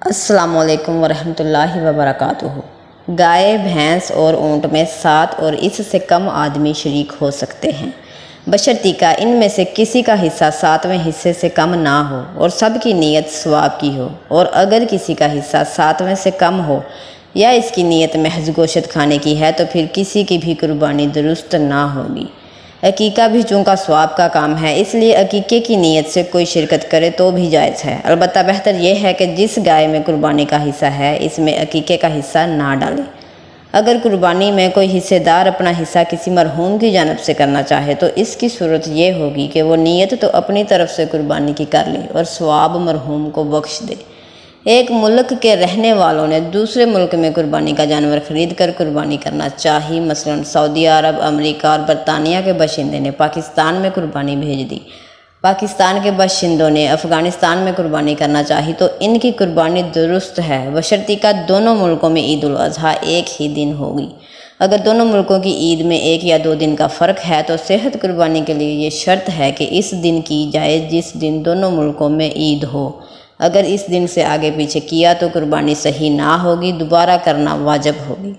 السلام علیکم ورحمۃ اللہ وبرکاتہ۔ گائے، بھینس اور اونٹ میں 7 اور اس سے کم آدمی شریک ہو سکتے ہیں، بشرطیکہ ان میں سے کسی کا حصہ 7ویں حصے سے کم نہ ہو اور سب کی نیت ثواب کی ہو، اور اگر کسی کا حصہ 7ویں سے کم ہو یا اس کی نیت محض گوشت کھانے کی ہے تو پھر کسی کی بھی قربانی درست نہ ہوگی۔ عقیقہ بھی چونکہ ثواب کا کام ہے، اس لیے عقیقے کی نیت سے کوئی شرکت کرے تو بھی جائز ہے، البتہ بہتر یہ ہے کہ جس گائے میں قربانی کا حصہ ہے اس میں عقیقے کا حصہ نہ ڈالے۔ اگر قربانی میں کوئی حصے دار اپنا حصہ کسی مرحوم کی جانب سے کرنا چاہے تو اس کی صورت یہ ہوگی کہ وہ نیت تو اپنی طرف سے قربانی کی کر لے اور ثواب مرحوم کو بخش دے۔ ایک ملک کے رہنے والوں نے دوسرے ملک میں قربانی کا جانور خرید کر قربانی کرنا چاہی، مثلا سعودی عرب، امریکہ اور برطانیہ کے باشندے نے پاکستان میں قربانی بھیج دی۔ پاکستان کے باشندوں نے افغانستان میں قربانی کرنا چاہی تو ان کی قربانی درست ہے، بشرطیکہ دونوں ملکوں میں عید الاضحیٰ ایک ہی دن ہوگی۔ اگر دونوں ملکوں کی عید میں 1 یا 2 دن کا فرق ہے تو صحت قربانی کے لیے یہ شرط ہے کہ اس دن کی جائے جس دن دونوں ملکوں میں عید ہو۔ اگر اس دن سے آگے پیچھے کیا تو قربانی صحیح نہ ہوگی، دوبارہ کرنا واجب ہوگی۔